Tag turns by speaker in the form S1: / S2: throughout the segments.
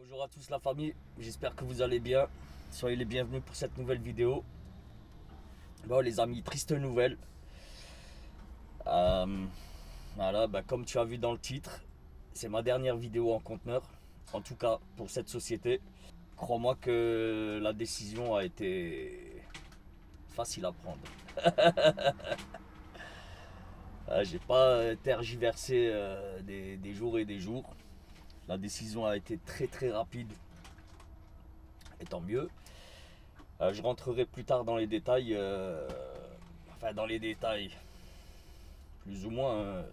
S1: Bonjour à tous la famille, j'espère que vous allez bien. Soyez les bienvenus pour cette nouvelle vidéo. Bon les amis, triste nouvelle. Euh, voilà, comme tu as vu dans le titre, c'est ma dernière vidéo en conteneur. En tout cas pour cette société. Crois-moi que la décision a été facile à prendre. J'ai pas tergiversé des jours et des jours. La décision a été très rapide. Et tant mieux. Je rentrerai plus tard dans les détails. Enfin, dans les détails, plus ou moins.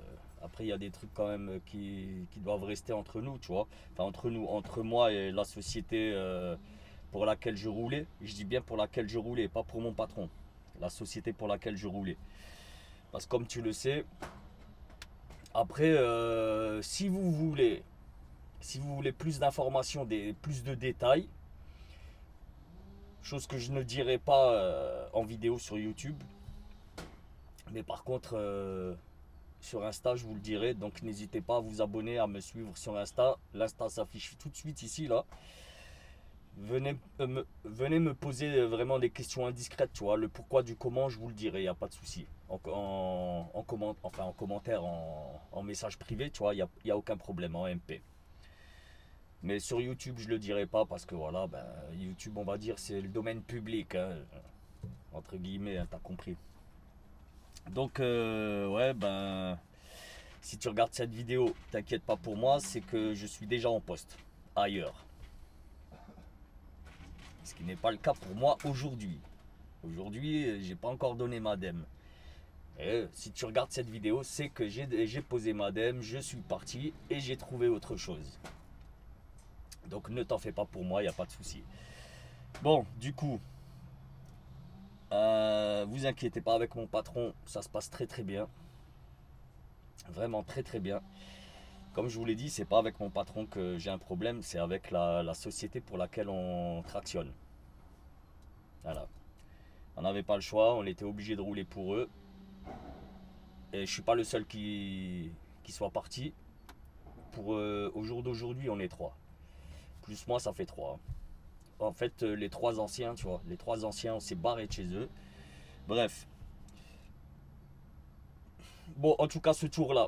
S1: Après, il y a des trucs quand même qui doivent rester entre nous, tu vois. Enfin, entre nous, entre moi et la société pour laquelle je roulais. Je dis bien pour laquelle je roulais, pas pour mon patron. La société pour laquelle je roulais. Parce que comme tu le sais, après, si vous voulez plus d'informations, plus de détails, chose que je ne dirai pas en vidéo sur YouTube. Mais par contre, sur Insta, je vous le dirai. Donc n'hésitez pas à vous abonner, à me suivre sur Insta. L'Insta s'affiche tout de suite ici, là. Venez me poser vraiment des questions indiscrètes, tu vois. Le pourquoi du comment, je vous le dirai, il n'y a pas de souci. En commentaire, en message privé, tu vois, il n'y a aucun problème, en MP. Mais sur YouTube, je le dirai pas parce que voilà, YouTube, on va dire, c'est le domaine public, hein, entre guillemets, hein, t'as compris. Donc, ouais, si tu regardes cette vidéo, t'inquiète pas pour moi, c'est que je suis déjà en poste ailleurs. Ce qui n'est pas le cas pour moi aujourd'hui. Aujourd'hui, j'ai pas encore donné ma dème. Et si tu regardes cette vidéo, c'est que j'ai posé ma dème, je suis parti et j'ai trouvé autre chose. Donc ne t'en fais pas pour moi, il n'y a pas de souci. Bon, du coup, vous inquiétez pas avec mon patron, ça se passe très bien. Vraiment très bien. Comme je vous l'ai dit, c'est pas avec mon patron que j'ai un problème, c'est avec la société pour laquelle on tractionne. Voilà. On n'avait pas le choix, on était obligé de rouler pour eux. Et je suis pas le seul qui soit parti. Au jour d'aujourd'hui, on est 3. Plus moi, ça fait 3. En fait, les 3 anciens, tu vois, les 3 anciens, on s'est barré de chez eux. Bref. Bon, en tout cas, ce tour-là,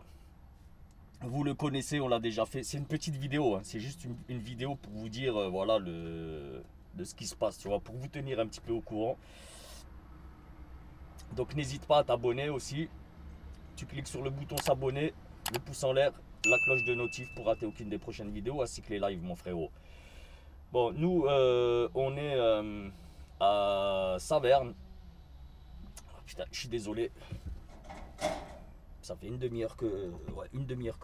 S1: vous le connaissez, on l'a déjà fait. C'est une petite vidéo, hein. C'est juste une vidéo pour vous dire, voilà, de ce qui se passe, tu vois, pour vous tenir un petit peu au courant. Donc n'hésite pas à t'abonner aussi. Tu cliques sur le bouton s'abonner, le pouce en l'air, la cloche de notif pour rater aucune des prochaines vidéos, ainsi que les lives, mon frérot. Bon, nous, on est à Saverne. Oh, putain, je suis désolé. Ça fait une demi-heure que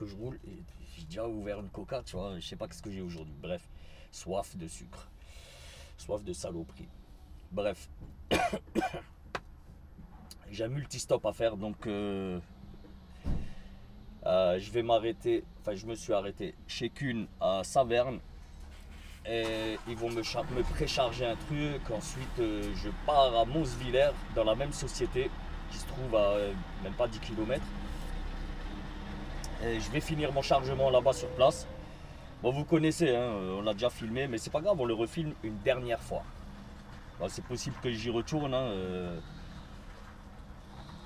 S1: je roule et j'ai déjà ouvert une coca, tu vois. Je sais pas ce que j'ai aujourd'hui. Bref, soif de sucre, soif de saloperie. Bref, j'ai un multi-stop à faire, donc je vais m'arrêter. Enfin, je me suis arrêté chez Kuhn à Saverne et ils vont me précharger un truc. Ensuite, je pars à Monsvillers dans la même société qui se trouve à même pas 10 km. Et je vais finir mon chargement là-bas sur place. Bon, vous connaissez, hein, on l'a déjà filmé, mais c'est pas grave, on le refilme une dernière fois. Bon, c'est possible que j'y retourne hein,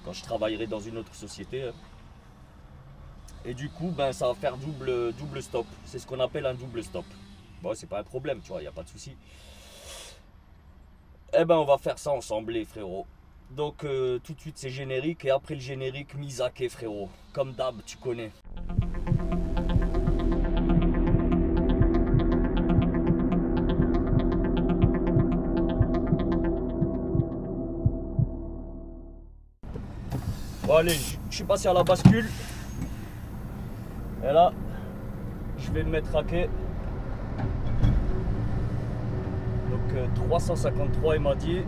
S1: quand je travaillerai dans une autre société. Hein. Et du coup, ça va faire double stop. C'est ce qu'on appelle un double stop. Bon, c'est pas un problème, tu vois, il n'y a pas de souci. Eh ben, on va faire ça ensemble, les frérots. Donc, tout de suite, c'est générique. Et après le générique, Mizake, frérot. Comme d'hab, tu connais. Bon, allez, je suis passé à la bascule. Et là, je vais me mettre raqué. Donc 353 il m'a dit.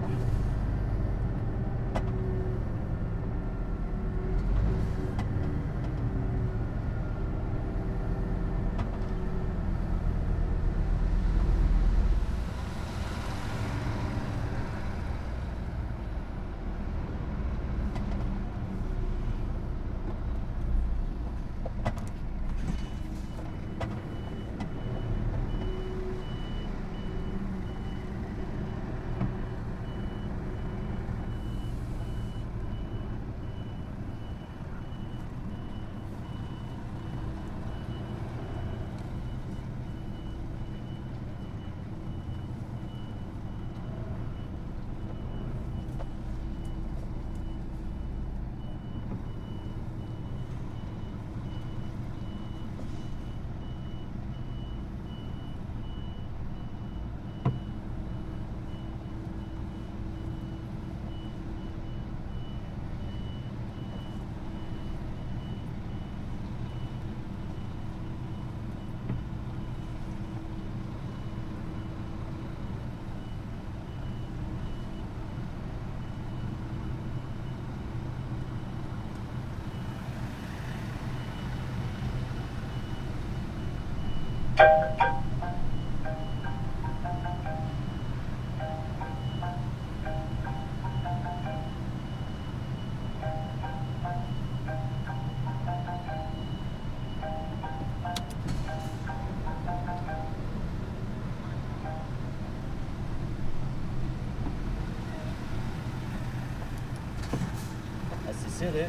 S1: Assez serré.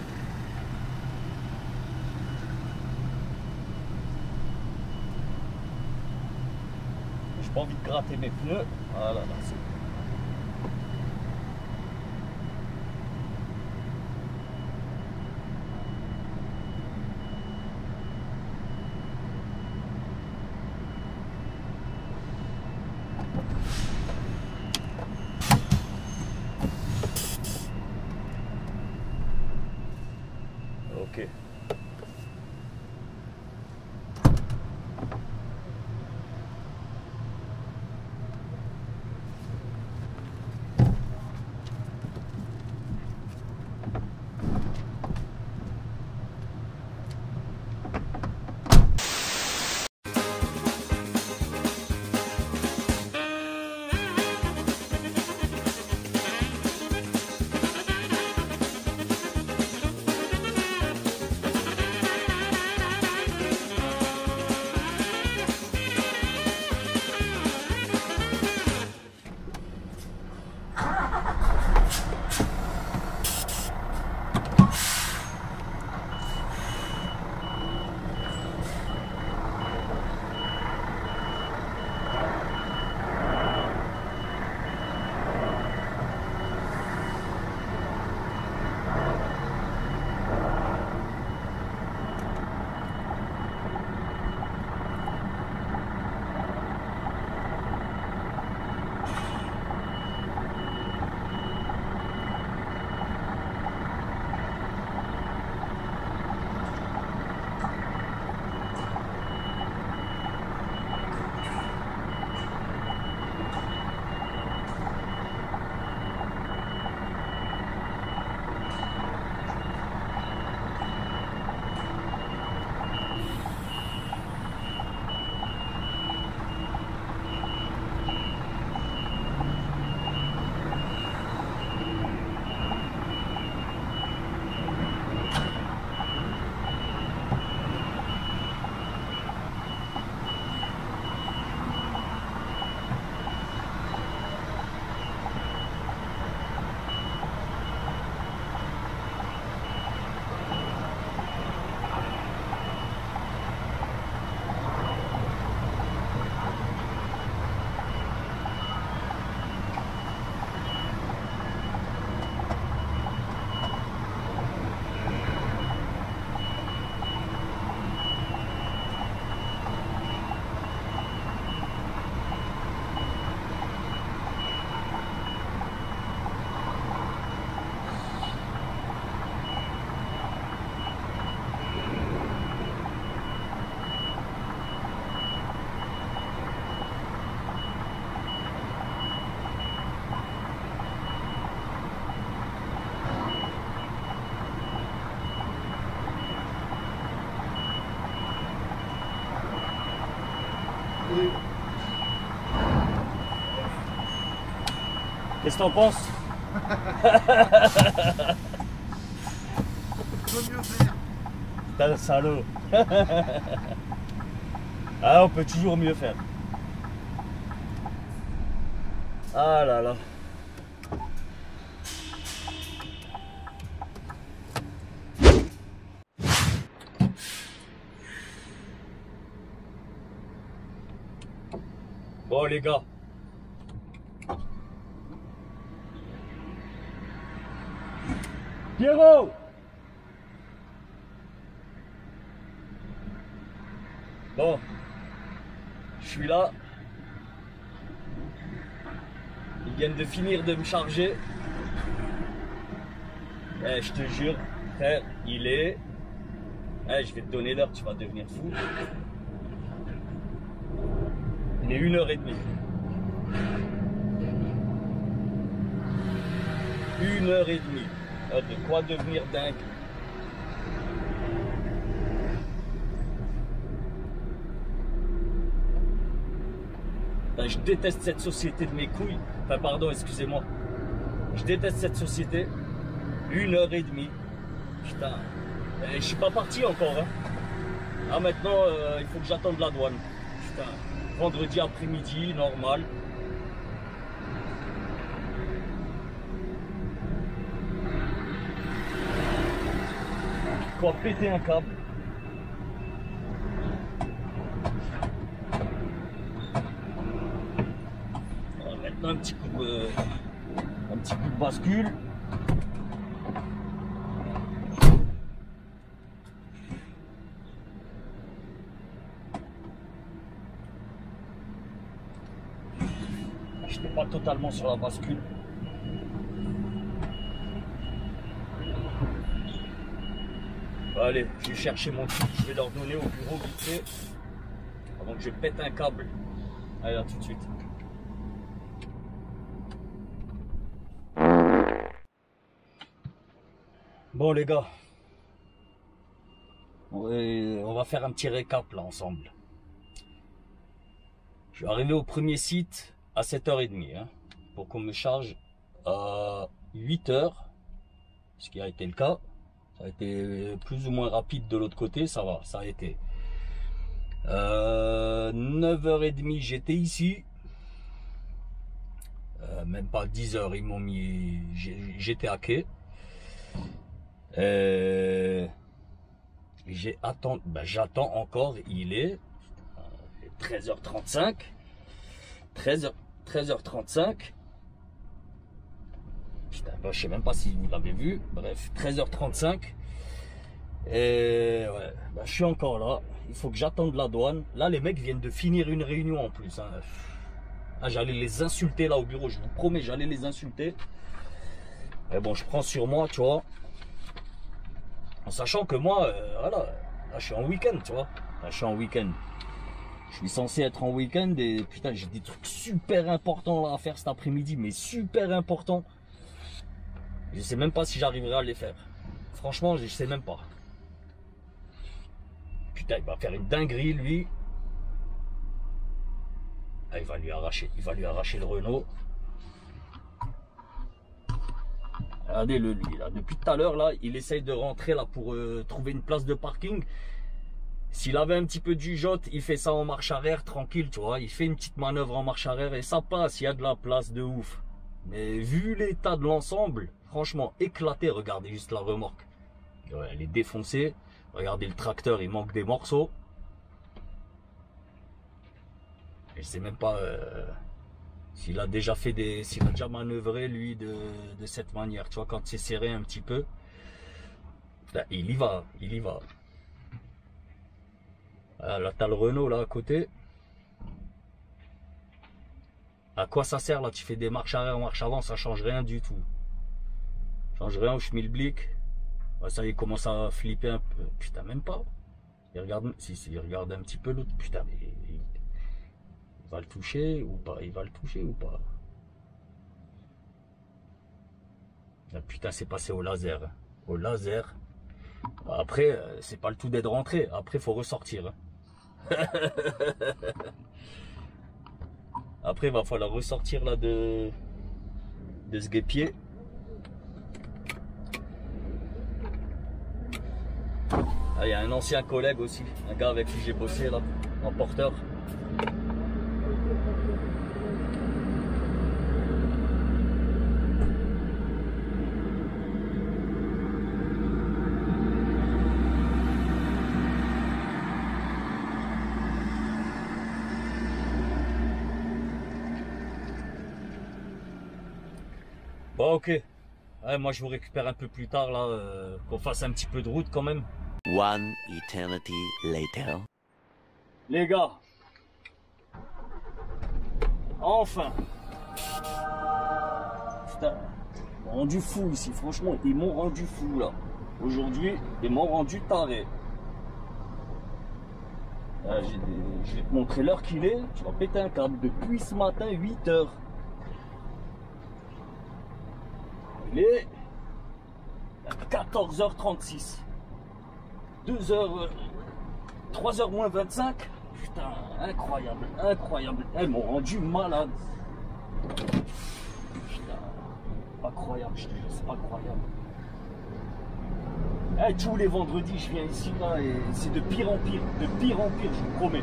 S1: J'ai pas envie de gratter mes pneus. Voilà, là, c'est bon. Ok. Qu'est-ce que t'en penses?
S2: Peut mieux faire.
S1: T'as le salaud. Ah, on peut toujours mieux faire. Ah là là. Bon les gars. Pierrot! Bon, je suis là. Ils viennent de finir de me charger. Eh, je te jure, frère, il est... Eh, je vais te donner l'heure, tu vas devenir fou. Il est 1h30. 1h30. De quoi devenir dingue. Je déteste cette société de mes couilles. Enfin, pardon, excusez-moi. Je déteste cette société. 1h30. Putain. Et je suis pas parti encore. Hein. Ah, maintenant, il faut que j'attende la douane. Putain. Vendredi après-midi, normal. Quoi, péter un câble. Maintenant un petit coup de bascule. Je n'étais pas totalement sur la bascule. Allez, je vais chercher mon truc, je vais leur donner au bureau vite fait avant que je pète un câble. Allez, à tout de suite. Bon les gars, on va faire un petit récap là ensemble. Je suis arrivé au premier site à 7h30 hein, pour qu'on me charge à 8h, ce qui a été le cas. Ça a été plus ou moins rapide de l'autre côté, ça va, ça a été. 9h30 j'étais ici. Même pas 10h ils m'ont mis, j'étais à quai. J'attends encore, il est 13h35. 13h35. Putain, je sais même pas si vous l'avez vu. Bref, 13h35. Et ouais, je suis encore là. Il faut que j'attende la douane. Là, les mecs viennent de finir une réunion en plus. Hein. Ah, j'allais les insulter là au bureau. Je vous promets, j'allais les insulter. Mais bon, je prends sur moi, tu vois. En sachant que moi, voilà, là, je suis en week-end, tu vois. Là, je suis en week-end. Je suis censé être en week-end et putain, j'ai des trucs super importants là à faire cet après-midi, mais super importants. Je sais même pas si j'arriverai à les faire. Franchement, je sais même pas. Putain, il va faire une dinguerie, lui. Ah, il va lui arracher le Renault. Regardez-le, lui, là. Depuis tout à l'heure, là, il essaye de rentrer là pour trouver une place de parking. S'il avait un petit peu de jugeote, il fait ça en marche arrière, tranquille, tu vois. Il fait une petite manœuvre en marche arrière et ça passe, il y a de la place de ouf. Mais vu l'état de l'ensemble, franchement, éclaté, regardez juste la remorque. Ouais, elle est défoncée. Regardez le tracteur, il manque des morceaux. Je sais même pas s'il a déjà fait s'il a déjà manœuvré lui de cette manière, tu vois, quand c'est serré un petit peu. Là, il y va. Là, t'as le Renault là à côté. À quoi ça sert là? Tu fais des marches arrière, marches avant, ça change rien du tout. Change rien au schmilblick. Ça, il commence à flipper un peu. Putain, même pas. Il regarde, si, il regarde un petit peu l'autre. Putain, mais il va le toucher ou pas? Il va le toucher ou pas? Ah, putain, c'est passé au laser. Au laser. Après, c'est pas le tout d'être rentré. Après, il faut ressortir. Après, il va falloir ressortir là de ce guépier. Ah, il y a un ancien collègue aussi, un gars avec qui j'ai bossé là, en porteur. Bon, ok. Ouais, moi je vous récupère un peu plus tard là, qu'on fasse un petit peu de route quand même.
S2: One eternity later.
S1: Les gars, enfin. Putain, ils m'ont rendu fou ici, franchement, ils m'ont rendu fou là. Aujourd'hui, ils m'ont rendu taré. Je vais te montrer l'heure qu'il est, tu vas péter un câble. Depuis ce matin, 8h. Il est 14h36. 3h moins 25. Putain, incroyable, incroyable. Elles m'ont rendu malade. Putain, incroyable, je te jure, c'est incroyable. Eh, tous les vendredis, je viens ici là et c'est de pire en pire, je vous promets.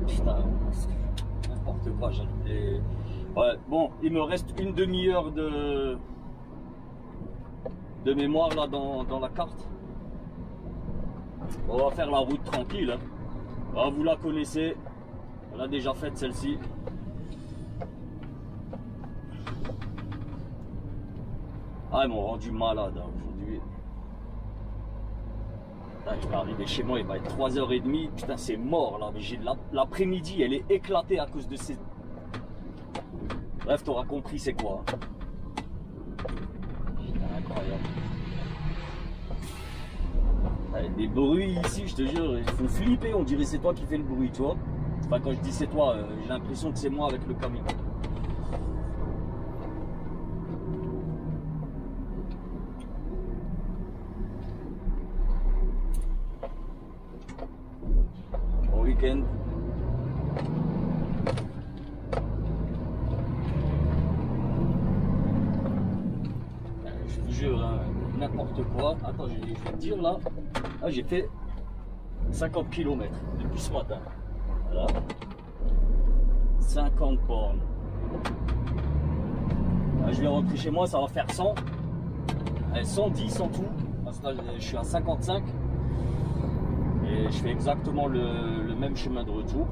S1: Putain, n'importe quoi, j'allais. Ouais, bon, il me reste une demi-heure de mémoire là dans la carte. On va faire la route tranquille. Hein. Ah, vous la connaissez, on l'a déjà faite celle-ci. Ah, ils m'ont rendu malade hein, aujourd'hui. Je vais arriver chez moi, il va être 3h30. Putain, c'est mort là. L'après-midi, elle est éclatée à cause de ces. Bref, t'auras compris c'est quoi. Putain, incroyable. Des bruits ici, je te jure, il faut flipper, on dirait c'est toi qui fais le bruit, tu vois. Enfin, quand je dis c'est toi, j'ai l'impression que c'est moi avec le camion. Bon week-end. Je vous jure, hein, n'importe quoi. Attends, je vais te dire là. Ah, j'ai fait 50 km depuis ce matin. Voilà. 50 bornes. Ah, je vais rentrer chez moi, ça va faire 100. 110 en tout. Parce que là, je suis à 55. Et je fais exactement le même chemin de retour.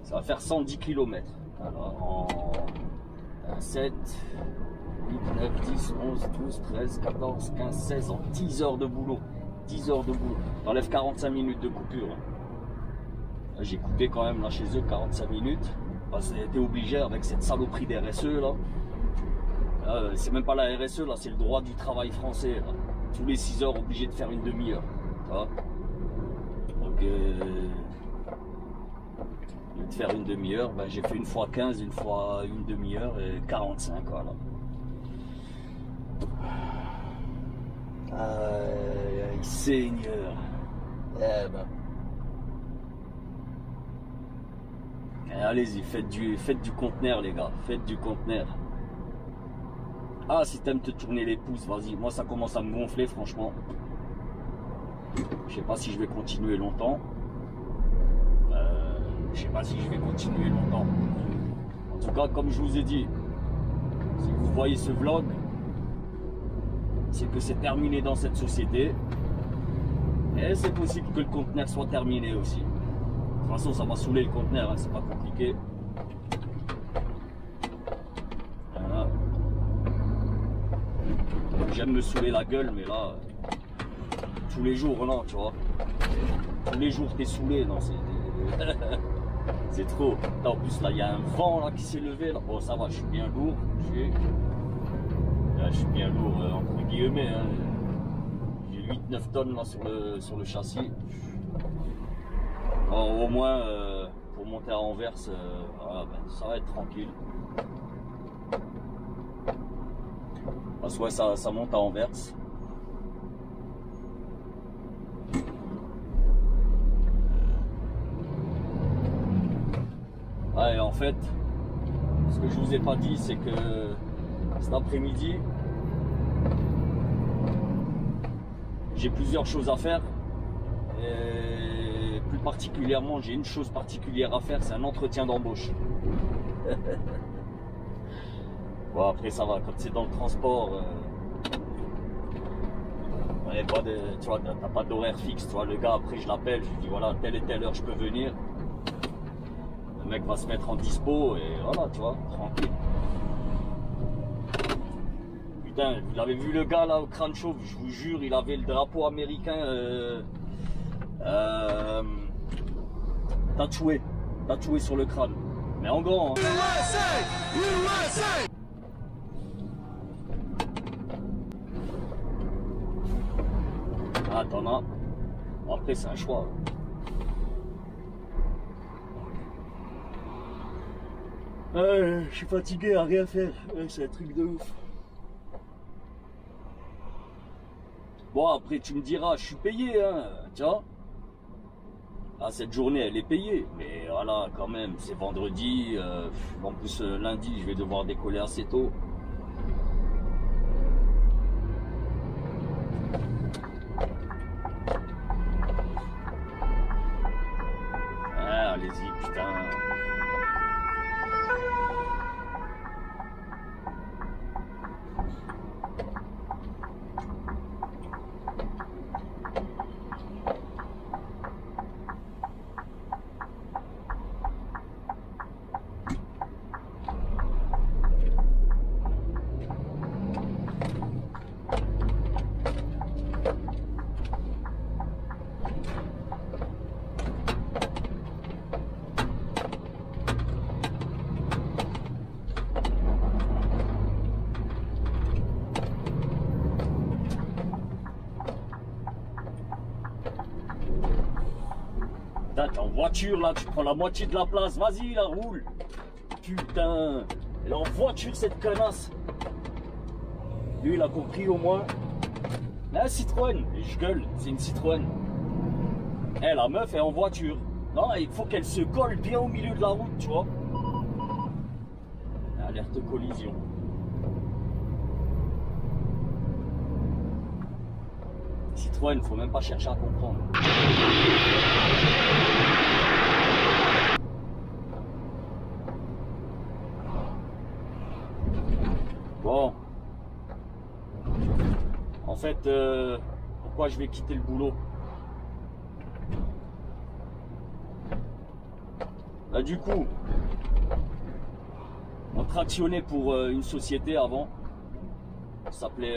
S1: Ça va faire 110 km. Alors en 7, 8, 9, 10, 11, 12, 13, 14, 15, 16, en 10 heures de boulot. 10 heures de boulot. T'enlèves 45 minutes de coupure. J'ai coupé quand même là chez eux 45 minutes. Parce que j'étais obligé avec cette saloperie des RSE là. C'est même pas la RSE là, c'est le droit du travail français. Là. Tous les 6 heures obligé de faire une demi-heure. Donc de faire une demi-heure, ben, j'ai fait une fois 15, une fois une demi-heure et 45 voilà. Seigneur. Eh ben. Allez-y, faites du conteneur les gars, faites du conteneur. Ah, si t'aimes te tourner les pouces, vas-y, moi ça commence à me gonfler franchement. Je sais pas si je vais continuer longtemps. Je sais pas si je vais continuer longtemps. En tout cas, comme je vous ai dit, si vous voyez ce vlog, c'est que c'est terminé dans cette société. Et c'est possible que le conteneur soit terminé aussi. De toute façon, ça va saouler le conteneur, hein, c'est pas compliqué. Voilà. J'aime me saouler la gueule, mais là, tous les jours, non, tu vois. Tous les jours, t'es saoulé, non, c'est... C'est trop. Là, en plus, là, il y a un vent là, qui s'est levé. Là. Bon, ça va, je suis bien lourd. Je suis bien lourd, entre guillemets. Hein. J'ai 8-9 tonnes là, sur le châssis. Alors, au moins, pour monter à Anvers, voilà, ben, ça va être tranquille. Parce que ouais, ça monte à Anvers. Ouais, en fait, ce que je vous ai pas dit, c'est que cet après-midi, j'ai plusieurs choses à faire. Et plus particulièrement, j'ai une chose particulière à faire, c'est un entretien d'embauche. Bon, après ça va, quand c'est dans le transport, tu vois, t'as pas d'horaire fixe. Tu vois, le gars, après je l'appelle, je lui dis voilà, telle et telle heure je peux venir. Le mec va se mettre en dispo et voilà, tu vois, tranquille. Putain, vous l'avez vu le gars là au crâne chauve, je vous jure, il avait le drapeau américain tatoué sur le crâne. Mais en grand. Hein. USA! Ah, t'en as. Après, c'est un choix. Je suis fatigué à rien faire. C'est un truc de ouf. Bon, après, tu me diras, je suis payé, hein, tu vois. Ah, cette journée, elle est payée. Mais voilà, quand même, c'est vendredi. En plus, lundi, je vais devoir décoller assez tôt. Ah, allez-y, putain. T'es en voiture là, tu prends la moitié de la place, vas-y là, roule. Putain, elle est en voiture cette connasse. Lui il a compris au moins. La Citroën, et je gueule, c'est une Citroën. Eh, la meuf est en voiture. Non, il faut qu'elle se colle bien au milieu de la route, tu vois. Alerte collision. Citroën, faut même pas chercher à comprendre. Bon. En fait, pourquoi je vais quitter le boulot? Bah, du coup, on tractionnait pour une société avant. Ça s'appelait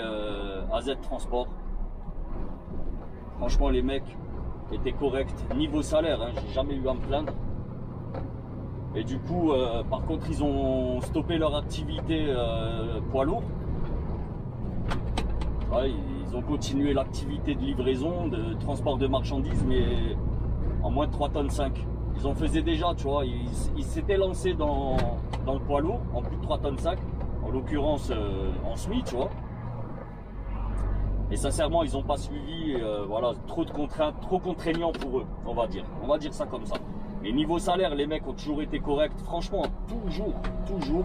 S1: AZ Transport. Franchement, les mecs étaient corrects. Niveau salaire, hein, j'ai jamais eu à me plaindre. Et du coup, par contre, ils ont stoppé leur activité poids lourd. Ouais, ils ont continué l'activité de livraison, de transport de marchandises, mais en moins de 3 tonnes 5. Ils en faisaient déjà, tu vois. Ils s'étaient lancés dans le poids lourd, en plus de 3 tonnes 5. En l'occurrence, en SMI, tu vois. Et sincèrement, ils n'ont pas suivi, voilà, trop de contraintes, trop contraignant pour eux, on va dire. On va dire ça comme ça. Mais niveau salaire, les mecs ont toujours été corrects. Franchement, toujours.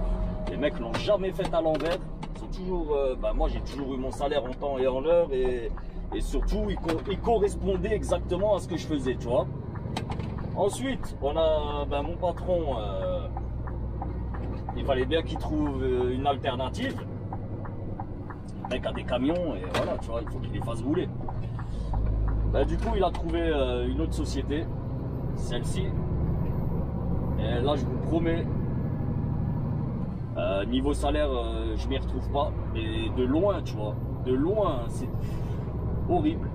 S1: Les mecs l'ont jamais fait à l'envers. Ils sont toujours, moi j'ai toujours eu mon salaire en temps et en heure. Et surtout, ils correspondaient exactement à ce que je faisais, tu vois. Ensuite, on a mon patron. Il fallait bien qu'il trouve une alternative. Le mec a des camions et voilà, tu vois, il faut qu'il les fasse rouler. Du coup, il a trouvé une autre société, celle-ci. Et là, je vous promets, niveau salaire, je m'y retrouve pas. Mais de loin, tu vois, de loin, c'est horrible.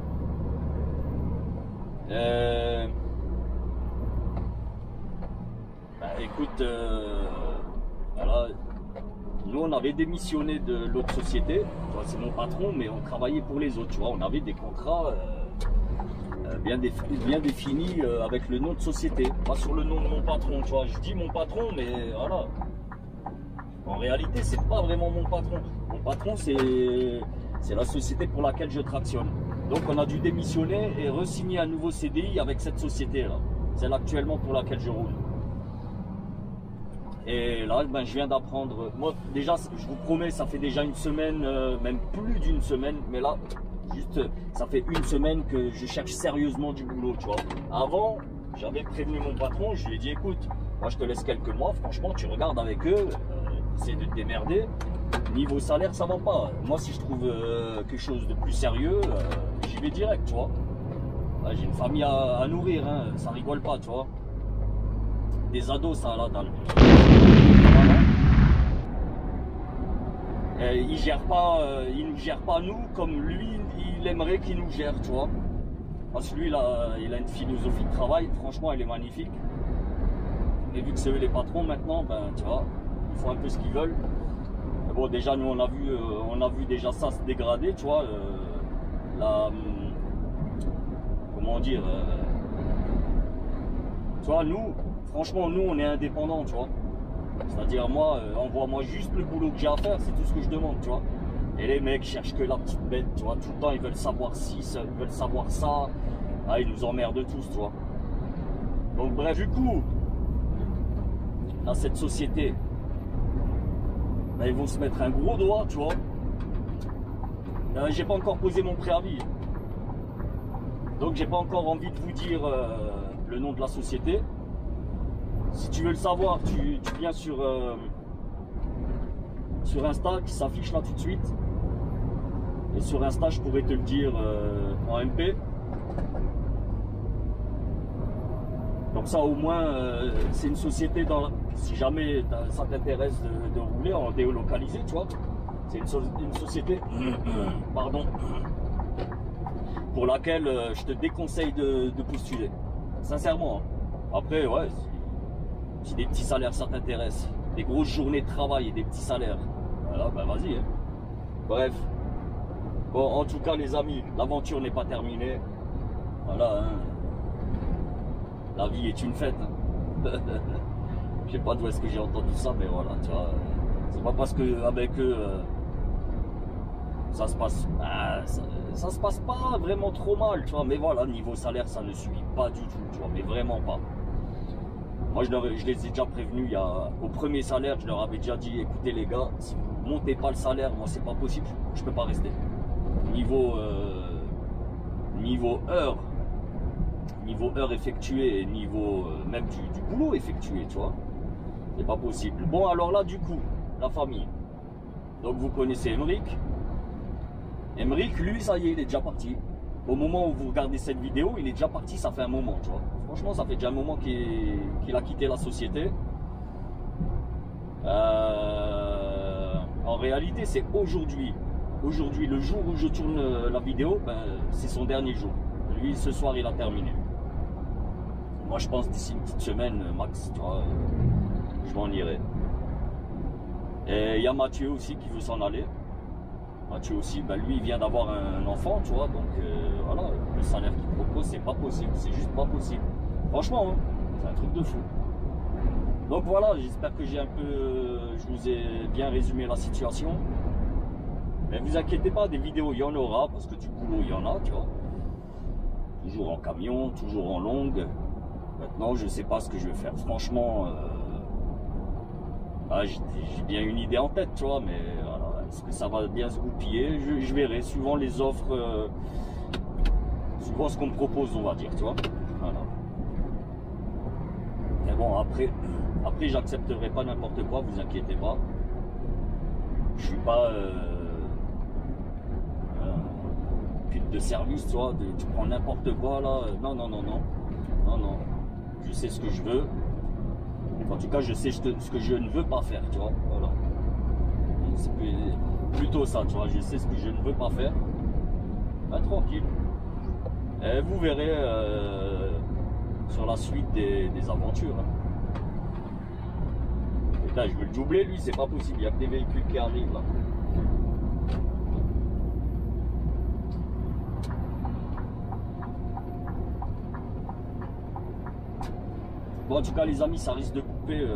S1: Écoute, voilà. Nous, on avait démissionné de l'autre société. C'est mon patron, mais on travaillait pour les autres. Tu vois, on avait des contrats bien définis avec le nom de société. Pas sur le nom de mon patron. Tu vois, je dis mon patron, mais voilà. En réalité, c'est pas vraiment mon patron. Mon patron, c'est la société pour laquelle je tractionne. Donc, on a dû démissionner et re-signer un nouveau CDI avec cette société-là. Celle actuellement pour laquelle je roule. Et là, je viens d'apprendre. Moi, déjà, je vous promets, ça fait déjà une semaine, même plus d'une semaine. Mais là, juste, ça fait une semaine que je cherche sérieusement du boulot, tu vois. Avant, j'avais prévenu mon patron. Je lui ai dit, écoute, moi, je te laisse quelques mois. Franchement, tu regardes avec eux, essaie de te démerder. Niveau salaire, ça va pas. Moi, si je trouve quelque chose de plus sérieux, j'y vais direct, tu vois. J'ai une famille à nourrir, hein, ça rigole pas, tu vois. Des ados, ça, là, dans le... Voilà. Il gère pas, il nous gère pas nous comme lui, il aimerait qu'il nous gère, tu vois. Parce que lui, il a une philosophie de travail, franchement, elle est magnifique. Et vu que c'est eux les patrons maintenant, tu vois, ils font un peu ce qu'ils veulent. Mais bon, déjà, nous, on a vu déjà ça se dégrader, tu vois. comment dire, tu vois, nous, franchement, nous, on est indépendants, tu vois. C'est-à-dire, moi, envoie-moi juste le boulot que j'ai à faire, c'est tout ce que je demande, tu vois. Et les mecs cherchent que la petite bête, tu vois. Tout le temps, ils veulent savoir ci, ils veulent savoir ça. Ah, ils nous emmerdent tous, tu vois. Donc, bref, du coup, dans cette société, ben, ils vont se mettre un gros doigt, tu vois. J'ai pas encore posé mon préavis. Donc, j'ai pas encore envie de vous dire le nom de la société. Si tu veux le savoir, tu viens sur Insta qui s'affiche là tout de suite. Et sur Insta, je pourrais te le dire en MP. Comme ça, au moins, c'est une société, si jamais ça t'intéresse de rouler en délocalisé, tu vois. C'est une société, pardon, pour laquelle je te déconseille de postuler. Sincèrement. Hein. Après, ouais, si des petits salaires ça t'intéresse, des grosses journées de travail et des petits salaires, voilà, ben vas-y. Hein. Bref. Bon, en tout cas, les amis, l'aventure n'est pas terminée. Voilà, hein. La vie est une fête. Hein. Je sais pas d'où est-ce que j'ai entendu ça, mais voilà, tu vois. C'est pas parce que avec eux, ça se passe, ça se passe pas vraiment trop mal, tu vois. Mais voilà, niveau salaire, ça ne suit pas du tout, tu vois, mais vraiment pas. Moi, je les ai déjà prévenus, au premier salaire, je leur avais déjà dit, écoutez les gars, si vous montez pas le salaire, moi c'est pas possible, je peux pas rester. Niveau heure effectuée, niveau même du boulot effectué, tu vois, c'est pas possible. Bon, alors là, du coup, la famille. Donc vous connaissez Emeric. Emeric, lui, ça y est, il est déjà parti. Au moment où vous regardez cette vidéo, il est déjà parti, ça fait un moment, tu vois. Franchement, ça fait déjà un moment qu'il a quitté la société. En réalité, c'est aujourd'hui. Aujourd'hui, le jour où je tourne la vidéo, ben, c'est son dernier jour. Lui, ce soir, il a terminé. Moi, je pense d'ici une petite semaine, max, tu vois, je m'en irai. Et il y a Mathieu aussi qui veut s'en aller. Mathieu aussi, ben, lui, il vient d'avoir un enfant, tu vois, donc voilà, le salaire qu'il propose, c'est pas possible, c'est juste pas possible. Franchement, hein, c'est un truc de fou. Donc voilà, j'espère que je vous ai bien résumé la situation. Mais vous inquiétez pas, des vidéos, il y en aura, parce que du boulot, il y en a, tu vois. Toujours en camion, toujours en longue. Maintenant, je sais pas ce que je vais faire. Franchement, j'ai bien une idée en tête, tu vois, mais voilà, est-ce que ça va bien se goupiller? Je verrai, suivant les offres, suivant ce qu'on me propose, on va dire, tu vois. Voilà. Mais bon, après j'accepterai pas n'importe quoi, vous inquiétez pas. Je suis pas pute de service, tu vois, tu prends n'importe quoi là. Non, non, non, non. Non, non. Je sais ce que je veux. En tout cas, je sais ce que je ne veux pas faire, tu vois. Voilà. C'est plutôt ça, tu vois. Je sais ce que je ne veux pas faire. Ben, tranquille. Et vous verrez sur la suite des aventures. Hein. Putain, je veux le doubler, lui, c'est pas possible. Il y a que des véhicules qui arrivent là. Bon, en tout cas, les amis, ça risque de couper.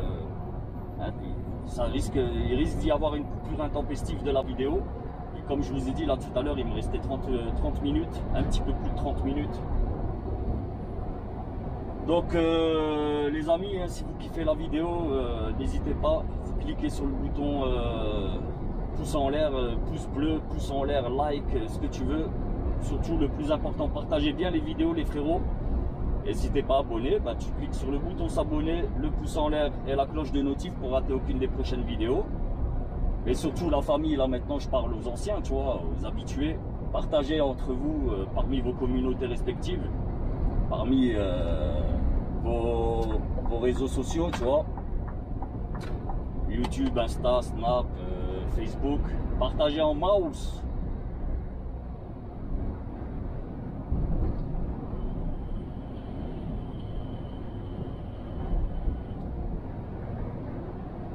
S1: Hein, il risque d'y avoir une coupure intempestive de la vidéo. Et comme je vous ai dit là tout à l'heure, il me restait 30 minutes, un petit peu plus de 30 minutes. Donc, les amis, hein, si vous kiffez la vidéo, n'hésitez pas, vous cliquez sur le bouton pouce en l'air, pouce bleu, pouce en l'air, like, ce que tu veux. Surtout, le plus important, partagez bien les vidéos, les frérots. Et si t'es pas abonné, bah, tu cliques sur le bouton s'abonner, le pouce en l'air et la cloche de notif pour rater aucune des prochaines vidéos. Et surtout la famille, là maintenant je parle aux anciens, tu vois, aux habitués. Partagez entre vous, parmi vos communautés respectives, parmi vos réseaux sociaux, tu vois. YouTube, Insta, Snap, Facebook. Partagez en mouse.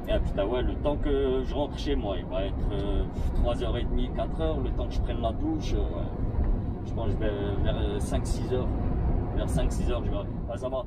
S1: Ah putain, ouais, le temps que je rentre chez moi, il va être 3h30, 4h, le temps que je prenne la douche, ouais. Je pense que je vais vers 5-6 heures. Vers 5-6 heures, je verrai. Ah, ça va.